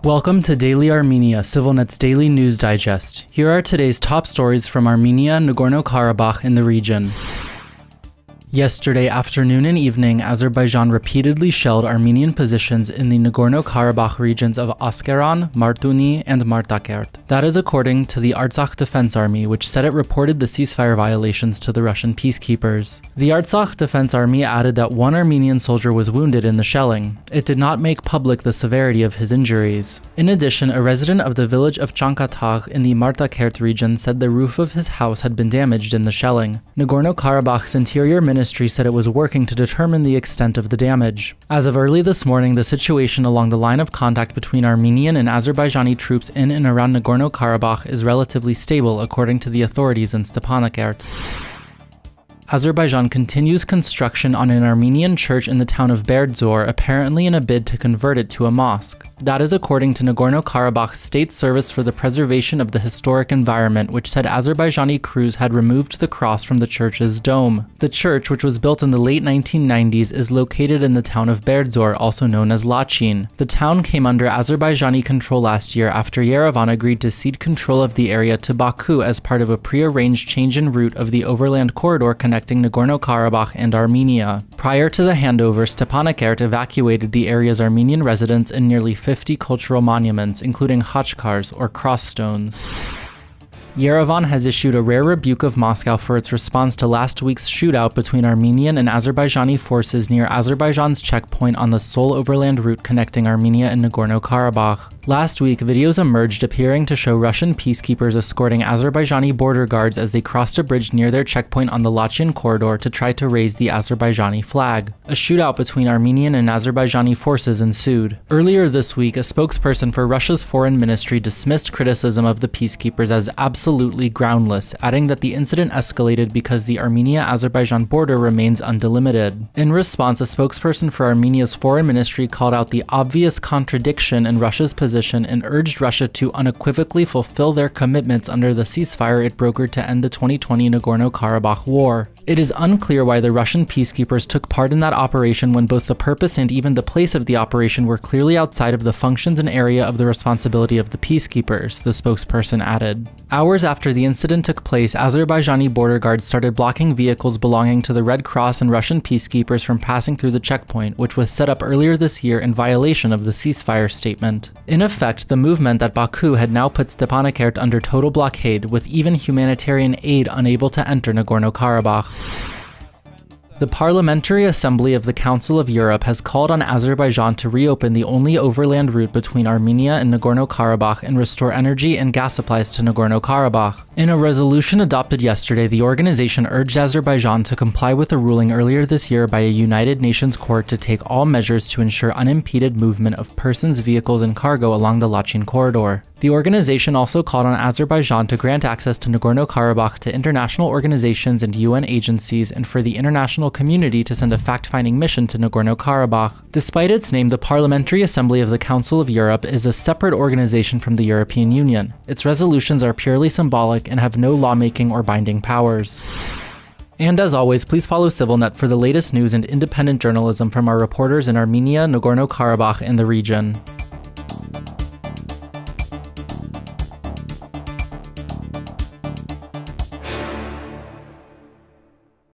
Welcome to Daily Armenia, CivilNet's daily news digest. Here are today's top stories from Armenia, Nagorno-Karabakh, and the region. Yesterday afternoon and evening, Azerbaijan repeatedly shelled Armenian positions in the Nagorno-Karabakh regions of Askeran, Martuni, and Martakert. That is according to the Artsakh Defense Army, which said it reported the ceasefire violations to the Russian peacekeepers. The Artsakh Defense Army added that one Armenian soldier was wounded in the shelling. It did not make public the severity of his injuries. In addition, a resident of the village of Chankatagh in the Martakert region said the roof of his house had been damaged in the shelling. Nagorno-Karabakh's interior ministry said it was working to determine the extent of the damage. As of early this morning, the situation along the line of contact between Armenian and Azerbaijani troops in and around Nagorno-Karabakh is relatively stable, according to the authorities in Stepanakert. Azerbaijan continues construction on an Armenian church in the town of Berdzor, apparently in a bid to convert it to a mosque. That is according to Nagorno-Karabakh's State Service for the Preservation of the Historic Environment, which said Azerbaijani crews had removed the cross from the church's dome. The church, which was built in the late 1990s, is located in the town of Berdzor, also known as Lachin. The town came under Azerbaijani control last year after Yerevan agreed to cede control of the area to Baku as part of a pre-arranged change in route of the overland corridor connecting Nagorno-Karabakh and Armenia. Prior to the handover, Stepanakert evacuated the area's Armenian residents and nearly 50 cultural monuments, including khachkars or cross stones. Yerevan has issued a rare rebuke of Moscow for its response to last week's shootout between Armenian and Azerbaijani forces near Azerbaijan's checkpoint on the sole overland route connecting Armenia and Nagorno-Karabakh. Last week, videos emerged appearing to show Russian peacekeepers escorting Azerbaijani border guards as they crossed a bridge near their checkpoint on the Lachin Corridor to try to raise the Azerbaijani flag. A shootout between Armenian and Azerbaijani forces ensued. Earlier this week, a spokesperson for Russia's foreign ministry dismissed criticism of the peacekeepers as absolutely groundless, adding that the incident escalated because the Armenia-Azerbaijan border remains undelimited. In response, a spokesperson for Armenia's foreign ministry called out the obvious contradiction in Russia's position and urged Russia to unequivocally fulfill their commitments under the ceasefire it brokered to end the 2020 Nagorno-Karabakh War. It is unclear why the Russian peacekeepers took part in that operation when both the purpose and even the place of the operation were clearly outside of the functions and area of the responsibility of the peacekeepers, the spokesperson added. Hours after the incident took place, Azerbaijani border guards started blocking vehicles belonging to the Red Cross and Russian peacekeepers from passing through the checkpoint, which was set up earlier this year in violation of the ceasefire statement. In effect, the movement that Baku had now put Stepanakert under total blockade, with even humanitarian aid unable to enter Nagorno-Karabakh. The Parliamentary Assembly of the Council of Europe has called on Azerbaijan to reopen the only overland route between Armenia and Nagorno-Karabakh and restore energy and gas supplies to Nagorno-Karabakh. In a resolution adopted yesterday, the organization urged Azerbaijan to comply with a ruling earlier this year by a United Nations court to take all measures to ensure unimpeded movement of persons, vehicles, and cargo along the Lachin Corridor. The organization also called on Azerbaijan to grant access to Nagorno-Karabakh to international organizations and UN agencies and for the international community to send a fact-finding mission to Nagorno-Karabakh. Despite its name, the Parliamentary Assembly of the Council of Europe is a separate organization from the European Union. Its resolutions are purely symbolic and have no lawmaking or binding powers. And as always, please follow CivilNet for the latest news and independent journalism from our reporters in Armenia, Nagorno-Karabakh, and the region.